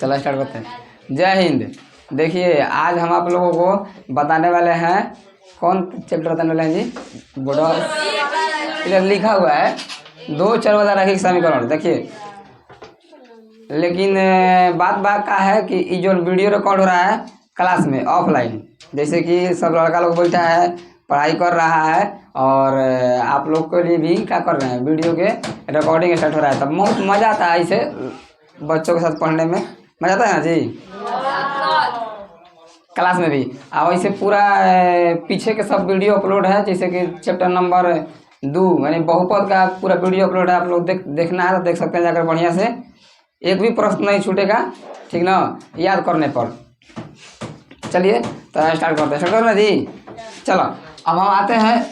चलो स्टार्ट करते हैं। जय हिंद। देखिए आज हम आप लोगों को बताने वाले हैं, कौन चैप्टर बताने वाले हैं जी? बोर्डो इधर लिखा हुआ है दो चर वाला रैखिक समीकरण। देखिए लेकिन बात का है कि ये जो वीडियो रिकॉर्ड हो रहा है क्लास में ऑफलाइन, जैसे कि सब लड़का लोग बैठा है पढ़ाई कर रहा है और आप लोग के लिए भी क्या कर रहे हैं, वीडियो के रिकॉर्डिंग स्टार्ट हो रहा है। तब बहुत मज़ा आता है इसे बच्चों के साथ पढ़ने में, मज़ा आता है ना जी क्लास में भी। और इसे पूरा पीछे के सब वीडियो अपलोड है, जैसे कि चैप्टर नंबर 2 यानी बहुपद का पूरा वीडियो अपलोड है। आप लोग देखना है तो देख सकते हैं जाकर बढ़िया से, एक भी प्रश्न नहीं छूटेगा, ठीक ना, याद करने पर। चलिए तो स्टार्ट करते हैं, स्टार्ट करना जी। चलो अब हम आते हैं,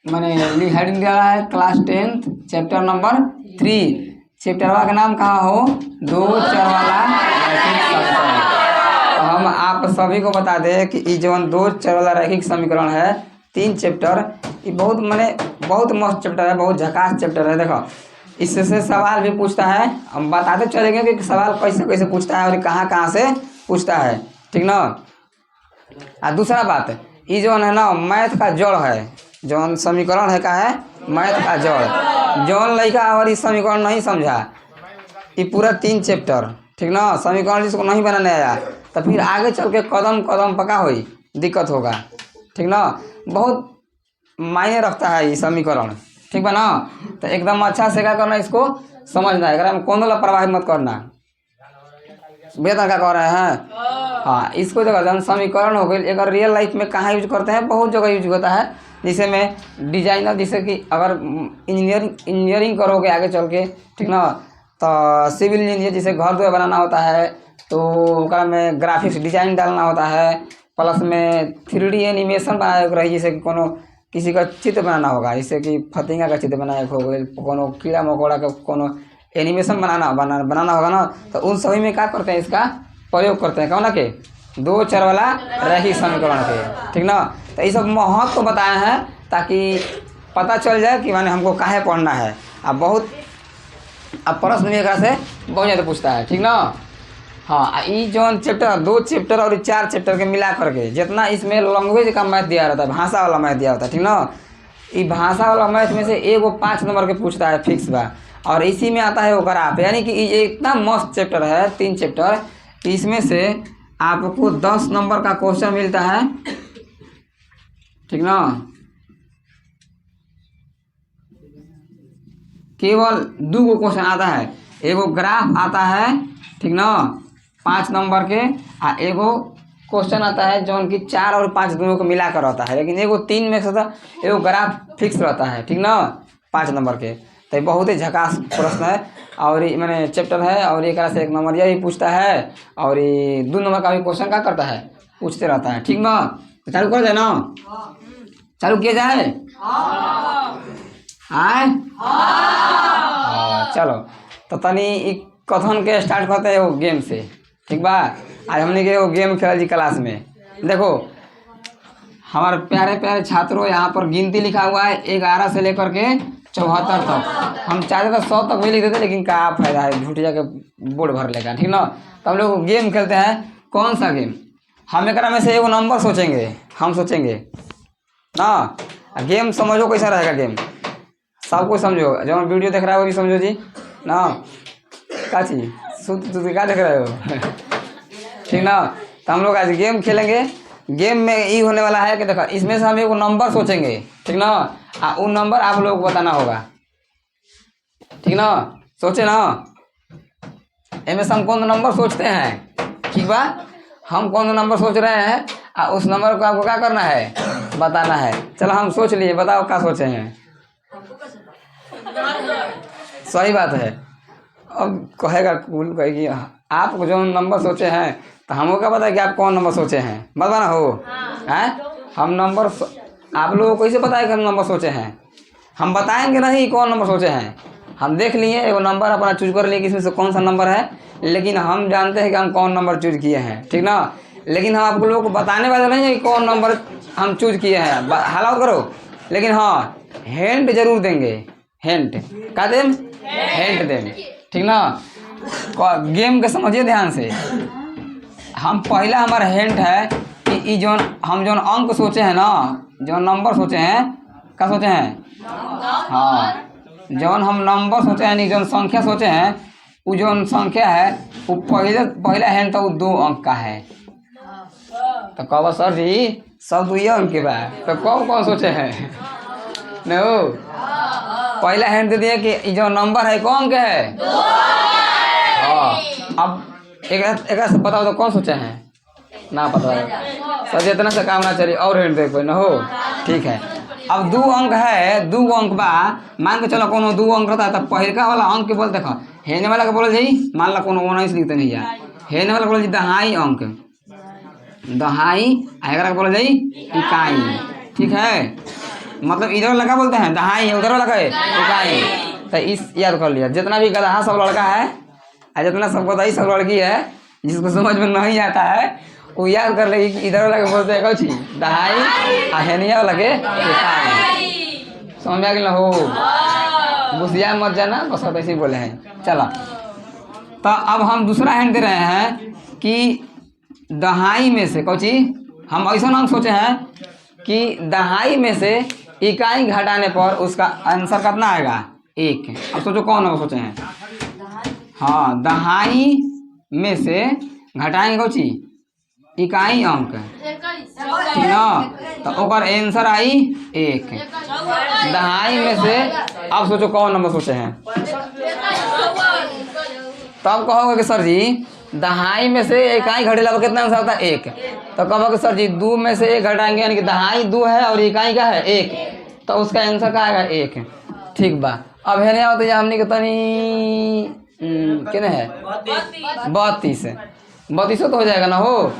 मैंने हेडिंग दिया है क्लास 10 चैप्टर नंबर 3। चैप्टर का नाम कहा हो, दो चर वाला रैखिक समीकरण। तो हम आप सभी को बता दें कि ये जो दो चर वाला रैखिक समीकरण है 3 चैप्टर, ये बहुत मस्त चैप्टर है, बहुत झकास चैप्टर है। देखो इससे सवाल भी पूछता है, हम बताते चलेंगे कि सवाल कैसे कैसे पूछता है और कहाँ से पूछता है, ठीक ना। और दूसरा बात, ये जो है ना मैथ का जड़ है, जो समीकरण है का है मैथ का जड़। जौन लड़का और इस समीकरण नहीं समझा, ये पूरा 3 चैप्टर, ठीक ना, समीकरण जिसको नहीं बनाने आया तो फिर आगे चल के कदम कदम पका हुई दिक्कत होगा, ठीक ना। बहुत मायने रखता है ये समीकरण, ठीक बा ना। तो एकदम अच्छा से क्या करना, इसको समझना है, अगर हम कौन लापरवाही मत करना। बेहतर क्या कह रहे हैं, हाँ इसको जगह समीकरण हो गई। अगर रियल लाइफ में कहाँ यूज करते हैं, बहुत जगह यूज होता है। जैसे में डिजाइनर, जैसे कि अगर इंजीनियरिंग करोगे आगे चल के, ठीक ना, तो सिविल इंजीनियर जैसे घर द्वार बनाना होता है तो ओकरा में ग्राफिक्स डिजाइन डालना होता है, प्लस में 3D एनिमेशन बनाए रही, जैसे कि कोनो किसी का चित्र बनाना होगा, जैसे कि फतिंगा का चित्र बनाए हो गए, कोनो कीड़ा मकोड़ा का कोनो एनिमेशन बनाना होगा ना, तो उन सभी में क्या करते हैं, इसका प्रयोग करते हैं, कौन ना के दो चर वाला रैखिक समीकरण के, ठीक ना। तो ये सब महत्व को बताए हैं ताकि पता चल जाए कि माने हमको काहे पढ़ना है। अब प्रश्न भी एक से बहुत ज़्यादा पूछता है, ठीक ना। हाँ ये जो चैप्टर 2 चैप्टर और 4 चैप्टर के मिला करके जितना इसमें लैंग्वेज का मैथ दिया रहता है, भाषा वाला मैथ दिया होता है, ठीक ना। ये भाषा वाला मैथ में से एगो 5 नंबर के पूछता है फिक्स बा, और इसी में आता है वो ग्राफ। यानी कि ये इतना मस्त चैप्टर है 3 चैप्टर, इसमें से आपको 10 नंबर का क्वेश्चन मिलता है, ठीक ना। केवल 2 क्वेश्चन आता है, एगो ग्राफ आता है, ठीक ना 5 नंबर के, आ एगो क्वेश्चन आता है जो उनकी 4 और 5 दोनों को मिलाकर रहता है, लेकिन एगो 3 में से एगो ग्राफ फिक्स रहता है, ठीक ना 5 नंबर के। तो ये बहुत ही झकास प्रश्न है, और ये मैंने चैप्टर है, और एक से 1 नंबर यह भी पूछता है, और ये 2 नंबर का भी क्वेश्चन क्या करता है, पूछते रहता है, ठीक ना। तो चालू कर दे ना, चालू किया जाए आए। चलो तो तनी कथन के स्टार्ट करते हैं वो गेम से, ठीक बा। आज हमने के वो गेम खेला जी क्लास में। देखो हमारे प्यारे प्यारे छात्रों, यहाँ पर गिनती लिखा हुआ है 11 से लेकर के 74 तक। हम चाहते तो 100 तक भी लिख देते, लेकिन क्या फायदा है, झूठ जाके बोर्ड भर लेगा, ठीक ना। तो हम लोग गेम खेलते हैं। कौन सा गेम, हम एक में से एगो नंबर सोचेंगे, हम सोचेंगे ना। गेम समझो कैसा रहेगा गेम, सब कुछ समझो, जो वीडियो देख रहा है वो भी समझो जी ना। क्या चीज क्या देख रहे हो ठीक ना। तो हम लोग आज गेम खेलेंगे। गेम में ये होने वाला है कि देखो इसमें से हम एक नंबर सोचेंगे, ठीक ना, वो नंबर आप लोगों को बताना होगा, ठीक ना। सोचे ना, इनमें से हम कौन नंबर सोचते हैं, ठीक बा। हम कौन नंबर सोच रहे हैं, उस नंबर को आपको क्या करना है, बताना है। चलो हम सोच लिए, बताओ क्या सोचे हैं। सही बात है। अब कहेगा कुल कहेगी आप जो नंबर सोचे हैं, तो हमको क्या पता है कि आप कौन नंबर सोचे हैं, बताना हो हैं। हम नंबर आप लोगों को कैसे पता है कि हम नंबर सोचे हैं, हम बताएंगे नहीं कौन नंबर सोचे हैं। हम देख लिए एगो नंबर अपना चूज कर लिए कि इसमें से कौन सा नंबर है, लेकिन हम जानते हैं कि हम कौन नंबर चूज किए हैं, ठीक ना। लेकिन हम आप लोगों को बताने वाले नहीं है कि कौन नंबर हम चूज किए हैं, हालात करो। लेकिन हाँ हिंट जरूर देंगे, हिंट का दें, हिंट देंगे, ठीक ना। गेम के समझिए ध्यान से। हम पहला हमारा हिंट है कि जोन हम जोन अंक सोचे हैं ना, जो नंबर सोचे हैं, क्या सोचे हैं? हाँ, जौन हम नंबर सोचे हैं, नहीं जौन संख्या सोचे हैं, वो जौन संख्या है वो पहला हिंट तो 2 अंक का है। तो कहो सर जी सब 2 अंक के बाद तो कौन सोचे हैं? नहीं, पहला हिंट दे दिए कि जो नंबर है कौन अंक है? 2। हाँ, अब एक से बताओ तो कौन सोचे हैं? ना पता है सर, जितना से काम ना चलिए और हिंट दे कोई ना हो। ठीक है, अब 2 अंक है, 2 अंक बा, मान के चलो कोनो 2 अंक रहता है तो पहिलका वाला अंक के बोल देखो, हेने वाला के बोल जाई, मान ला कोनो 19 लिखते नहीं है, हेने वाला बोल जाई दहाई अंक, दहाई, एकरा के बोल जाई इकाई। ठीक है, मतलब इधर लगा बोलते हैं दहाई, उधर लगा है इकाई। तो इस याद कर लिया, जितना भी गधा सब लड़का है और जितना सब गधाई सब लड़की है, जिसको समझ में नहीं आता है वो याद कर लेगी कि इधर लगे बोलते हैं कौची दहाई, आ हेनिया लगे इकाई। समझ में आ गया हो? गुस्सिया मत जाना, बस ऐसे ही बोले हैं। चलो, तो अब हम दूसरा हिंट दे रहे हैं कि दहाई में से कौची हम ऐसा नाम सोचे हैं कि दहाई में से इकाई घटाने पर उसका आंसर कितना आएगा? 1। अब सोचो कौन होगा, सोचे हैं? हाँ, दहाई में से घटाएंगे कौची इकाई अंक, ठीक ना, तो ओकर आंसर आई 1। दहाई में से अब सोचो कौन नंबर सोचे हैं? तब कहोगे कि सर जी दहाई में से इकाई घटेला पर कितना आंसर होता है? 1। तो कहोगे सर जी 2 में से 1 घटाएंगे, यानी कि दहाई 2 है और इकाई क्या है? 1, तो उसका आंसर क्या आएगा? 1। ठीक बा, अब है नहीं होता हमने कितनी कितने है? 32। 32 तो हो जाएगा ना हो।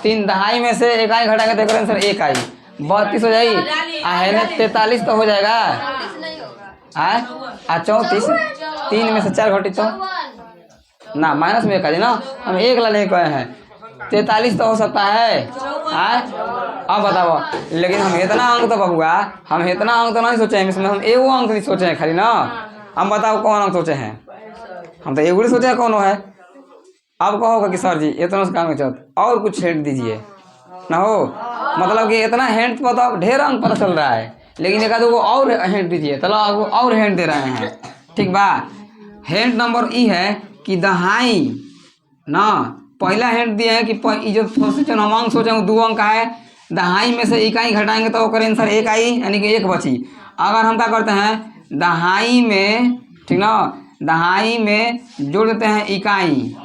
3 दहाई में से इकाई घटाएंगे तो आंसर 1 आई, 32 हो जाएगी। है ना 43 तो हो जाएगा, आ 34, 3 में से 4 घटी तो ना माइनस में 1 आ जाए ना, हम 1 लाने कहे हैं, 43 तो हो सकता है। अब बताओ, लेकिन हम इतना अंक तो बबुआ, हम इतना अंक तो नहीं सोचे हैं, इसमें हम एगो अंक नहीं सोचे हैं खाली ना। हम बताओ कौन अंक सोचे हैं? हम तो एगो सोचे हैं कौन है। अब कहोगे कि सर जी इतना से काम और कुछ हिंट दीजिए ना हो, मतलब कि इतना हिंट बताओ, ढेर अंक पता चल रहा है, लेकिन एक आधो और हिंट दीजिए। चलो और हिंट दे रहे हैं, ठीक बा। हिंट नंबर ई है कि दहाई ना, पहला हिंट दिया है कि जो हम अंक सोचे हैं 2 अंक का है, दहाई में से इकाई घटाएंगे तो आंसर 1 आई, यानी कि 1 बची। अगर हम क्या करते हैं दहाई में, ठीक ना, दहाई में जोड़ देते हैं इकाई,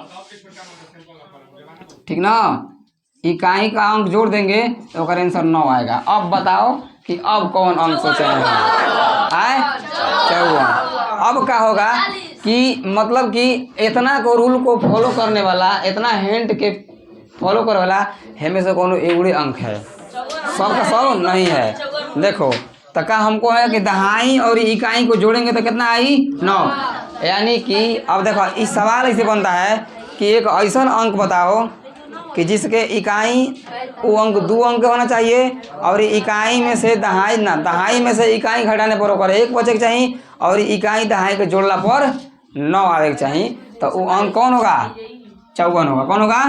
ठीक ना, इकाई का अंक जोड़ देंगे तो आंसर 9 आएगा। अब बताओ कि अब कौन अंक सोचे हैं? आए 54। अब क्या होगा कि मतलब कि इतना को रूल को फॉलो करने वाला, इतना हिंट के फॉलो करने वाला हमेशा कोनो एगुड़े अंक है, सबका सब नहीं है। देखो तो का हमको है कि दहाई और इकाई को जोड़ेंगे तो कितना आई? 9। यानी कि अब देखो इस सवाल ऐसे बनता है कि एक ऐसा अंक बताओ कि जिसके इकाई वो अंक 2 अंक होना चाहिए, और इकाई में से दहाई ना, दहाई में से इकाई घटाने पर ओकर 1 बचे के चाहिए, और इकाई दहाई के जोड़ला पर 9 आवे के चाहिए। तो वो अंक कौन होगा? 54 होगा। कौन होगा?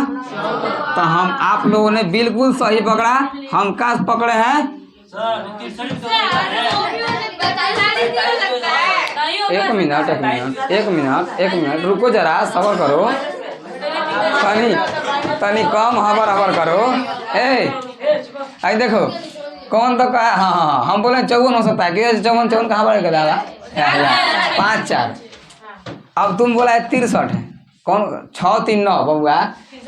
तो हम आप लोगों ने बिल्कुल सही पकड़ा। हम का पकड़े हैं? एक मिनट रुको जरा, सबर करो, तनी कम हबर करो। आई देखो कौन तो कहा, हाँ हम बोले 54 हो सकता है, 54 कहाँ पर दादा 5 4। अब तुम बोला है 63, कौन 6 3 9 बबुआ,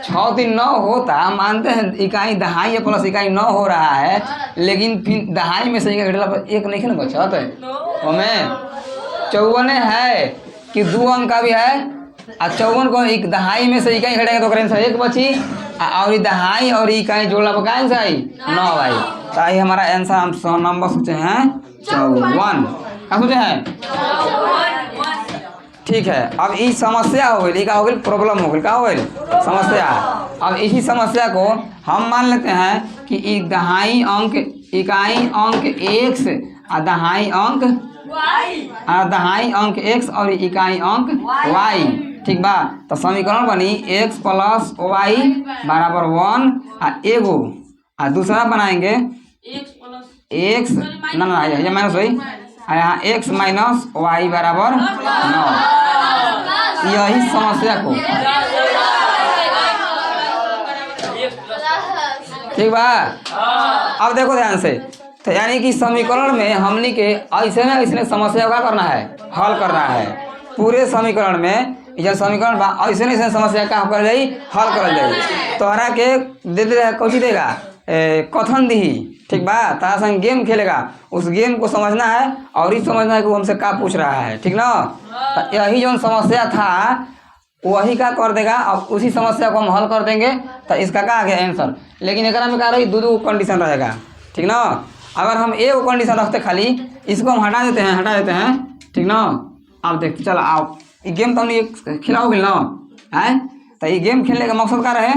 6 3 9 होता, मानते हैं इकाई दहाई प्लस इकाई 9 हो रहा है, लेकिन फिर दहाई में से इकाई घटेला पर 1 नहीं ना बचा, तो हमें 54 है कि 2 अंक का भी है, और 54 को एक दहाई में से इकाई घटेगा तो आंसर 1 बची, और दहाई और इकाई जोड़ला पर क्या आंसर आई? 9 आई। तो आई हमारा आंसर, हम नंबर सोचे हैं 54। क्या सोचे हैं? ठीक है, अब ये समस्या हो गई, क्या हो गई? प्रॉब्लम हो गई, क्या हो गई? समस्या। अब इसी समस्या को हम मान लेते हैं कि दहाई अंक इकाई अंक x, दहाई अंक x और इकाई अंक y, ठीक बा। तो समीकरण बनी x प्लस वाई बराबर 1 आ एगो आ दूसरा बनाएंगे x ना ये माइनस वही यहाँ x माइनस वाई बराबर 9। यही समस्या को ठीक बा। अब देखो ध्यान से, तो यानी कि समीकरण में हमनी के ऐसे ना ऐसे समस्या का करना है, हल करना है। पूरे समीकरण में जब समीकरण बा ऐसे नहीं समस्या का कर जाई, हल कर जाई। तोहरा के दे दे कौची देगा कथन दी, ठीक बा। तारा संग गेम खेलेगा, उस गेम को समझना है और ही समझना है कि वो हमसे क्या पूछ रहा है, ठीक ना। तो यही जो समस्या था वही का कर देगा, अब उसी समस्या को हम हल कर देंगे तो इसका क्या आ गया आंसर। लेकिन एक में क्या रही दो कंडीशन रहेगा, ठीक ना। अगर हम एक कंडीशन रखते खाली, इसको हम हटा देते हैं, ठीक ना। अब देखते चलो आओ ये गेम तो हमने खिलाओगे ना है। तो ये गेम खेलने का मकसद क्या रहे,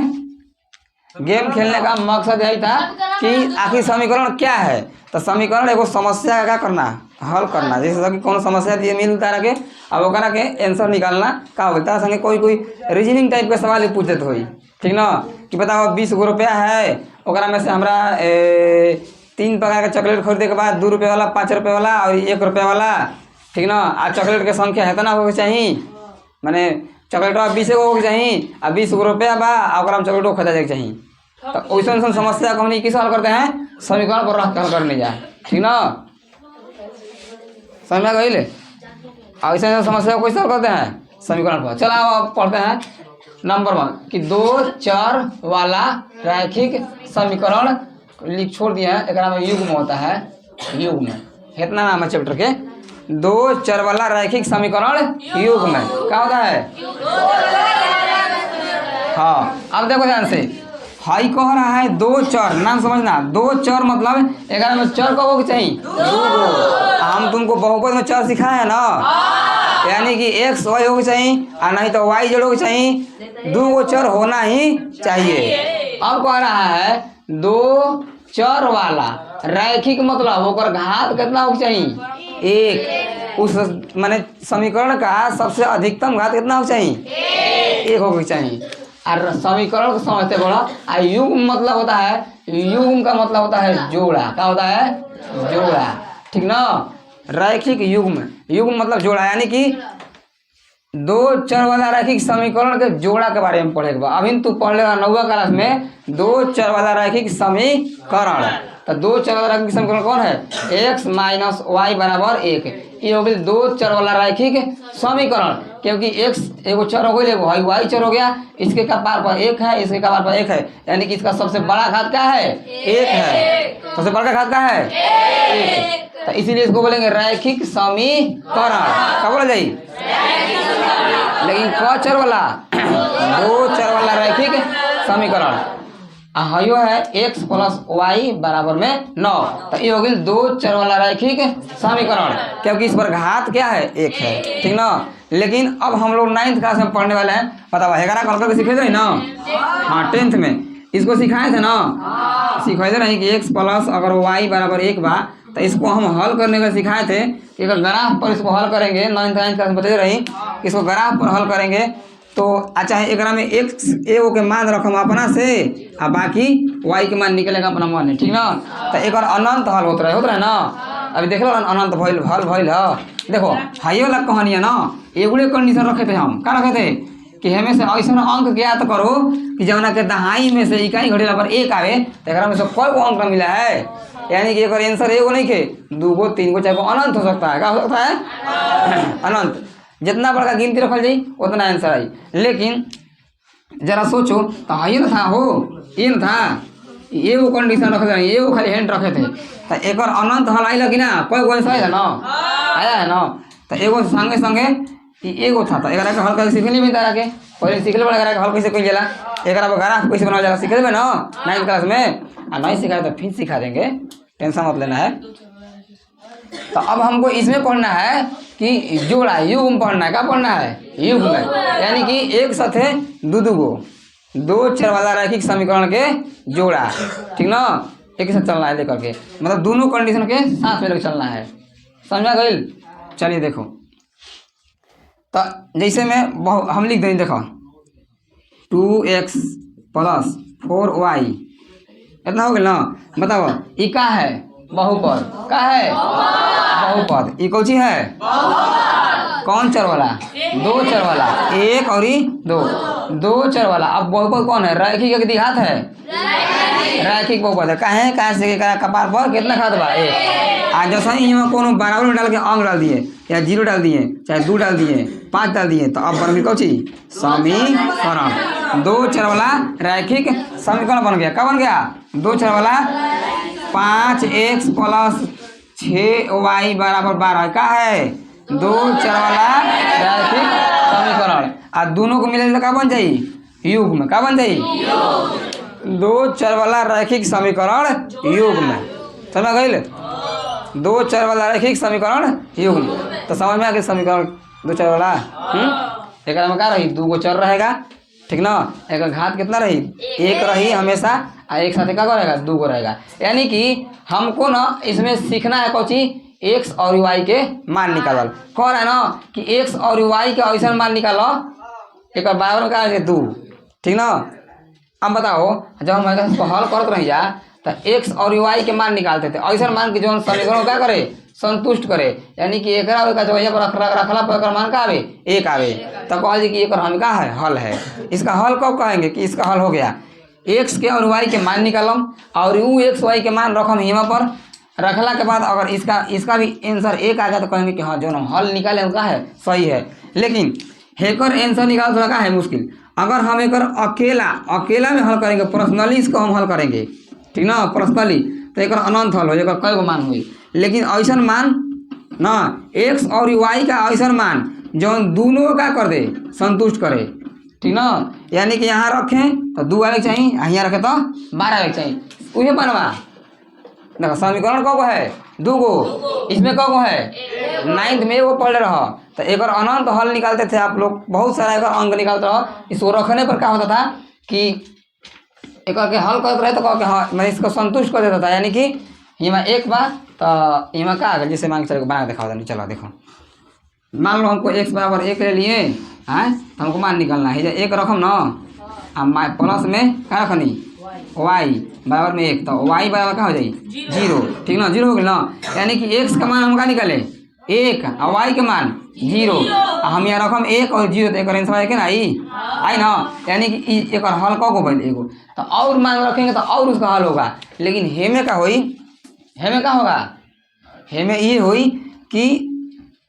गेम खेलने का मकसद यही था कि आखिर समीकरण क्या है। तो समीकरण एगो समस्या का करना, हल करना। जैसे कि कौन समस्या दिए मिलता रखे, अब ओकरा के आंसर निकालना का होता है। संगे कोई रीजनिंग टाइप के सवाल ही पूछ देते हो, ठीक ना। कि बताओ 20 गो रुपया है, ओकरा में से हमरा 3 प्रकार के चॉकलेट खरीदे के बाद 2 रुपये वाला, 5 रुपये वाला और 1 रुपये वाला, ठीक ना। आ चॉकलेट के संख्या है ना हो चाहिए, मैंने चॉकलेट 20 गो हो चाहिए आ 20 गो रुपया बा और चॉकलेट खरीदा जाए चाहिए। तो वैसा समस्या को हम किस हल करते हैं, समीकरण पर रख हल करने जाए, ठीक ना। समझ में गई ले। ऐसे समस्या को कैसे हल करते हैं, समीकरण पर। चलो अब पढ़ते हैं नंबर 1 कि 2 चर वाला रैखिक समीकरण लिख छोड़ दिया है। एक में युग्म होता है, युग्म इतना नाम है चैप्टर के। 2 चर वाला रैखिक समीकरण युग्म क्या होता है। हाँ अब देखो ध्यान से, हाई कह रहा है 2 चर, नाम समझना। 2 चर मतलब 11 में चर कब हो चाहिए 2 हम तुमको बहुपद में चर सिखाए है ना, यानी कि x y हो चाहिए और नहीं तो y जोड़ हो चाहिए, 2 गो चर होना ही चाहिए। अब कह रहा है 2 चर वाला रैखिक मतलब होकर घात कितना हो चाहिए 1। उस माने समीकरण का सबसे अधिकतम घात कितना हो चाहिए 1 हो चाहिए। और समीकरण को समझते बड़ा युग्म मतलब होता है, युग्म का मतलब होता है जोड़ा, क्या होता है जोड़ा, ठीक ना। रैखिक युग्म, युग्म मतलब जोड़ा, यानी कि 2 चर वाला रैखिक समीकरण के जोड़ा के बारे में पढ़ेगा। अभी तू पढ़ लेगा 9वीं क्लास में 2 चर वाला रैखिक समीकरण। तो 2 चर वाला रैखिक समीकरण कौन है, x माइनस वाई बराबर 1। ये हो गई 2 चर वाला रैखिक समीकरण, क्योंकि x एगो चर हो गई, वाई चर हो गया, इसके कपार पर 1 है, इसके कपार पर 1 है, यानी कि इसका सबसे बड़ा घात क्या है 1 है। सबसे बड़ा घात क्या है 1। तो इसीलिए इसको बोलेंगे रैखिक समीकरण, क्या बोला जाए। लेकिन क चर वाला 2 चर वाला रैखिक समीकरण हयो है x प्लस वाई बराबर में 9। तो ये हो गई 2 चर वाला रैखिक समीकरण, क्योंकि इस पर घात क्या है 1 है, ठीक ना। लेकिन अब हम लोग 9th क्लास में पढ़ने वाले हैं, पता है 11 कल करके सीखे थे ना। हाँ 10th में इसको सिखाए थे ना, सिखाए थे नहीं कि x प्लस अगर y बराबर 1 बा तो इसको हम हल करने का सिखाए थे कि अगर ग्राफ पर इसको हल करेंगे। 9th क्लास में बताते रही इसको ग्राफ पर हल करेंगे तो अच्छा है। एक में x एगो के मान रखम अपना से आ बाकी y के मान निकलेगा अपना मन, ठीक ना। तो एक अनंत हल होता रहे ना। अभी देख लो अनंत भइल हल भइल है। देखो हाई वाला कहानी है ना, एगुड़े कंडीशन रखे थे हम, क्या रखे थे कि हमें से ऐसा अंक ज्ञात करो कि जौना के दहाई में से इकाई घड़ी पर 1 आवे तो एक में से कोई को अंक मिला है, यानी कि एक आंसर एगो नहीं के 2 गो 3 गो 4 गो अनंत हो सकता है। क्या हो सकता है अनंत, जितना बड़का गिनती रखल जाई उतना आंसर आई। लेकिन जरा सोचो तो हाई ना था हो, ये ना था एगो कंडीशन रखे थे, एगो खाली हैंड रखे थे। तो एक अनंत हल आई कि ना, कोई को आंसर आया ना, आया है ना। तो एगो संगे संगे एगो था तो एक हल कैसे सीख ली तारा के, पहले सीख ले बड़ा हल कैसे कल जाला, एक ग्राफ कैसे बनाया जाला सीख लेबे ना 9th क्लास में। और नहीं सिखाए तो फिर सिखा देंगे, टेंशन मत लेना है। तो अब हमको इसमें पढ़ना है कि जोड़ा युग्म पढ़ना है। क्या पढ़ना है युग्म, यानी कि एक साथ है 2 गो 2 चर वाला रैखिक समीकरण के जोड़ा, ठीक ना। एक साथ चलना है लेकर के, मतलब दोनों कंडीशन के साथ में लेकर चलना है, समझा गई। चलिए देखो तो जैसे में हम लिख दें, देखो 2x प्लस 4y इतना हो गया ना। बताओ ई का है? बहुपद। का है? बहुपद। ई कौन सी है? कौन चर वाला? दो चर वाला, एक और दो, दो चर वाला। अब बहुपद कौन है? रैखिक द्विघात है, रैखिक बहुपद है। काहे? काहे से कपार पर कितना खाद बा? एक। आज जैसा ही यहाँ कोनो बराबर में डाल के अंक डाल दिए, या 0 डाल दिए, चाहे 2 डाल दिए, 5 डाल दिए, तो अब बन गई कौन सी? समीकरण। दो चर वाला रैखिक समीकरण बन गया। क्या बन गया? दो चर वाला 5x प्लस 6y बराबर 12 का है? दो चर वाला रैखिक समीकरण। आ दोनों को मिले तो क्या बन जाई? युग्म। क्या बन जाई? दो चर वाला रैखिक समीकरण युग्म। समझ गई? दो चर वाला रैखिक समीकरण युग्म। तो समझ में आ गया समीकरण दो चर वाला। एक में क्या रही? दो गो चर रहेगा, ठीक ना। एक घात कितना रही? एक रही हमेशा, और एक साथ क्या रहेगा? दो गो रहेगा। यानी कि हमको ना इसमें सीखना है कौन सी? एक्स और वाई के मान निकालल। कह रहा है ना कि एक्स और वाई के ऐसा मान निकालो, एक बराबर में क्या है? 2, ठीक ना। अब बताओ, जब हम इसको हल करते रह जा तो एक्स और वाई के मान निकालते थे, ऐसा मान के जो समीकरण क्या करे? संतुष्ट करे। यानी कि एक जगह पर रखला पर मान का आवे? एक आवे। तब कह कि एक हम का है? हल है। इसका हल कब कहेंगे कि इसका हल हो गया? एक्स के और वाई के मान निकालम, और वो एक्स वाई के मान रखम यहाँ पर। रखला के बाद अगर इसका भी आंसर एक आ गया तो कहेंगे कि हाँ जो हम हल निकाले उनका है सही है। लेकिन हेकर आंसर निकाल थोड़ा का है मुश्किल। अगर हम एक अकेला में हल करेंगे, पर्सनली इसको हम हल करेंगे, ठीक ना, पर्सनली, तो एक अनंत हल हो, एक कई गो मान हुई। लेकिन ऐसा मान ना एक्स और वाई का ऐसा मान जो दोनों का कर दे, संतुष्ट करे, ठीक ना। यानी कि यहाँ रखें तो 2 आवे चाहिए, यहाँ रखें तो 12 आवे चाहिए। उहे बनवा देखो समीकरण कब है? 2 गो। इसमें कब है? 9th में वो पढ़ रहा। तो एक अनंत हल निकालते थे आप लोग, बहुत सारा एक अंक निकालते रहो। इसको रखने पर क्या होता था कि एक के हल करते रहे तो कह के हाँ मैं इसको संतुष्ट कर देता था। यानी कि यहाँ एक बार तो यहाँ का आ गया, जैसे मान के चलो बना के दिखाओ। चलो देखो, मान लो हमको x बराबर 1 ले लिए हैं, तो हमको मान निकालना है। एक रकम ना, प्लस में क्या रखनी? y बराबर में 1, तो y बराबर क्या हो जाए? 0, ठीक ना। 0 हो गया ना। यानी कि x का मान हम क्या निकाले? 1, और y के मान 0। हम यहाँ रकम 1 और 0, तो एक आंसर है ना आई ना। यानी कि एक हल कब हो एगो, तो और मान रखेंगे तो और उसका हल होगा। लेकिन हेमे का होई, हेमे का होगा? हेमे ये हुई कि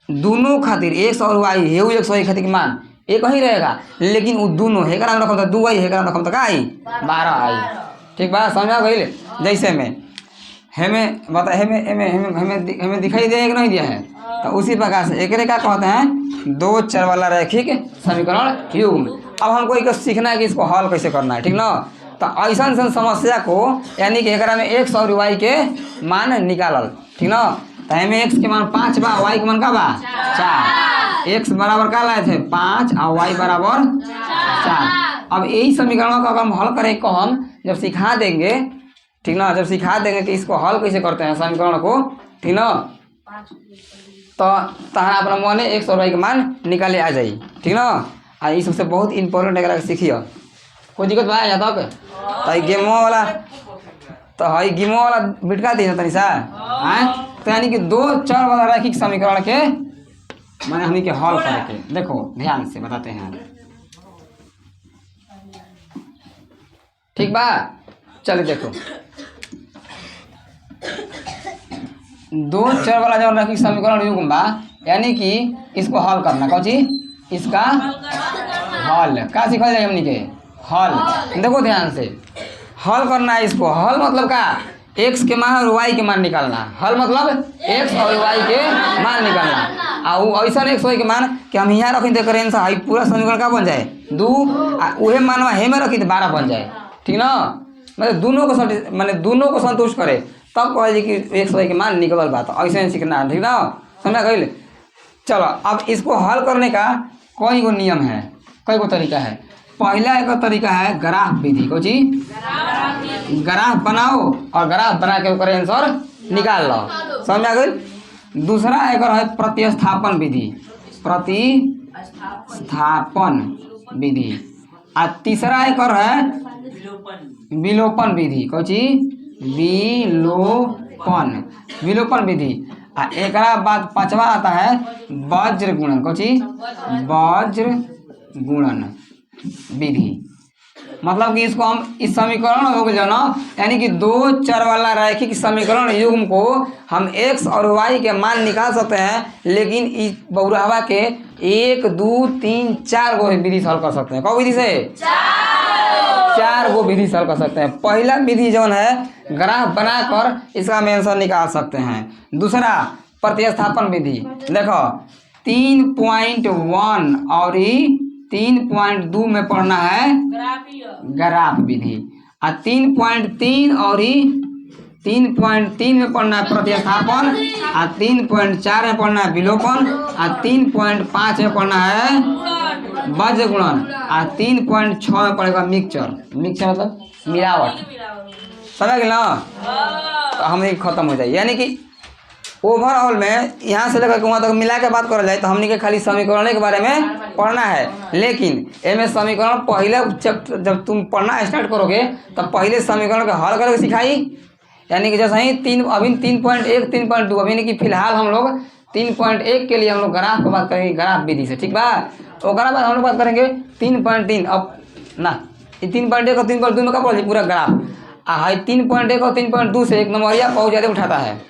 दोनों खातिर एक्स और वाई हेउ एक्स वाई खातिर मान एक ही रहेगा। लेकिन वो दोनों हेकरा में रखम तो 2 आई, हेकरा में रखम तो का आई? 12 आई। ठीक बा, समझा गई? जैसे में हमें बता हमें दिखाई दिया कि नहीं दिया है, तो उसी प्रकार से एक क्या कहते हैं? दो चर वाला रैखिक समीकरण युग्म। अब हमको एक सीखना है कि इसको हल कैसे करना है, ठीक ना। तो ऐसा समस्या को, यानी कि एकरा में एक्स और वाई के मान निकालल, ठीक ना। तो हमें एक्स के मान 5 बा, वाई के मान का बा? 4। एक्स बराबर का लाए थे? 5 और वाई बराबर 4। अब यही समीकरणों का अगर हम हल करें को हम जब सिखा देंगे, ठीक ना, जब सिखा देंगे कि इसको हल कैसे करते हैं समीकरण को, ठीक ना, तो तहरा अपना मन एक्स और वाई के मान निकाले आ जाई, ठीक ना। आ ये सबसे बहुत इंपॉर्टेंट है, सीखिए। कोई दिक्कत बा यहाँ तक? तो गेमो वाला तो है, गेमो वाला बिटका दी तनी सा आए। तो यानी कि दो चर वाला रैखिक समीकरण के मैंने हमनी के हल करके देखो, ध्यान से बताते हैं, ठीक बा। चलिए देखो, दो चर वाला जो रैखिक समीकरण युग्म बा, यानी कि इसको हल करना कौन सी? इसका हल का सीखल जाए हमनी के? हल। देखो ध्यान से, हल करना है इसको। हल मतलब का? एक्स के मान और वाई के मान निकालना। हल मतलब एक्स और वाई के मान निकालना। और ऐसा एक्स वाई के मान कि हम यहाँ रखें तो करें हाई पूरा समीकरण का बन जाए 2, वही मानवा हे में रखी तो 12 बन जाए, ठीक ना। मतलब दोनों को संतुष्ट करे, तब कहे कि एक्स वाई के मान निकल बात। ऐसे सीखना, ठीक ना, समझा गई? चलो अब इसको हल करने का कई गो नियम है, कई गो तरीका है। पहला एक तरीका है ग्राफ विधि। को जी ग्राफ बनाओ और ग्राफ बना के ऊपर आंसर निकाल लो, समझ आ गई? दूसरा एक है प्रतिस्थापन विधि। प्रतिस्थापन स्थापन विधि। आ तीसरा एक और है विलोपन विधि। कौन चीज? विलोपन, विलोपन विधि। आ एकरा बाद पांचवा आता है वज्र गुणन। कौन चीज? वज्र गुणन विधि। मतलब कि इसको हम इस समीकरण हो गया ना, यानी कि दो चर वाला रैखिक समीकरण युग्म को हम x और y के मान निकाल सकते हैं, लेकिन इस बहुरावा के 1 2 3 4 गो विधि सॉल्व कर सकते हैं। कौ विधि से? 4 गो विधि सॉल्व कर सकते हैं। पहला विधि जो है ग्राफ बनाकर इसका आंसर निकाल सकते हैं। दूसरा प्रतिस्थापन विधि। देखो 3.1 और 3.2 में पढ़ना है ग्राफ विधि, और 3.3 और 3.3 में पढ़ना है प्रतिस्थापन, और 3.4 में पढ़ना है विलोपन, और 3.5 में पढ़ना है वज्र गुणन, और 3.6 में पढ़ेगा मिक्सचर। मिक्सचर मतलब मिलावट। समझ गए ना? तो हम ये खत्म हो जाए, यानी कि ओवरऑल में यहाँ से लेकर वहाँ तक मिला के बात करा जाए तो हमने के खाली समीकरण के बारे में पढ़ना है। लेकिन एम समीकरण पहले जब तुम पढ़ना स्टार्ट करोगे तब पहले समीकरण का हल करके सिखाई। यानी कि जैसे ही 3.1 3.2 अभी नहीं कि फिलहाल हम लोग 3.1 के लिए हम लोग ग्राफ की बात करेंगे, ग्राफ विधि से। ठीक बा? ओकरा बाद हम लोग बात करेंगे 3.3। अब ना 3.1 और 3.2 में कब पूरा ग्राफ आ 3.1 और 3.2 से एक नंबरिया बहुत ज़्यादा उठाता है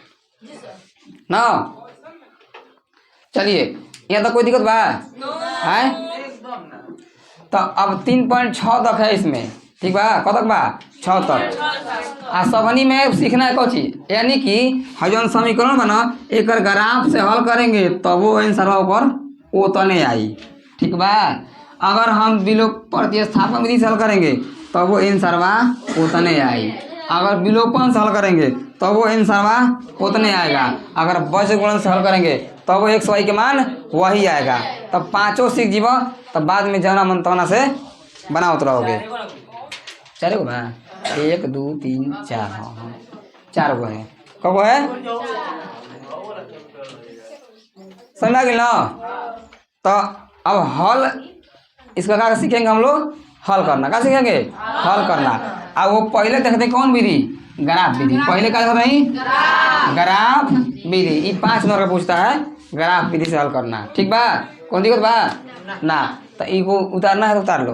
ना। चलिए यहाँ तक कोई दिक्कत बा है? तो अब 3.6 तक है इसमें। ठीक बा? कब तक बा? 6 तक। आ सबनी में सीखना है कौन चीज? यानी कि हम समीकरण बना एक ग्राफ से हल करेंगे तब वो आंसर पर ओतने आई। ठीक बा? अगर हम प्रतिस्थापन विधि से हल करेंगे तब वो आंसर उतने आई। अगर विलोपन से हल करेंगे तो वो आंसर उतने आएगा। अगर वज्र गुणन से हल करेंगे तो वो x y के मान वही आएगा। तब पांचों सीख जीव, तब बाद में जौना मन तौना से बनावत रहोगे। चले गो बा 1 2 3 4। हाँ 4 गो है। कब गो है? समझा गया ना? तो अब हल इसका क्या सीखेंगे हम लोग? हल करना। क्या सीखेंगे? हल करना। अब वो पहले देखते कौन विधि? ग्राफ विधि। पहले क्या देखते हैं? ग्राफ विधि। ये 5 नंबर का पूछता है, ग्राफ विधि से हल करना। ठीक बा? कौन दिक्कत बा ना? तो इसको उतारना है तो उतार लो।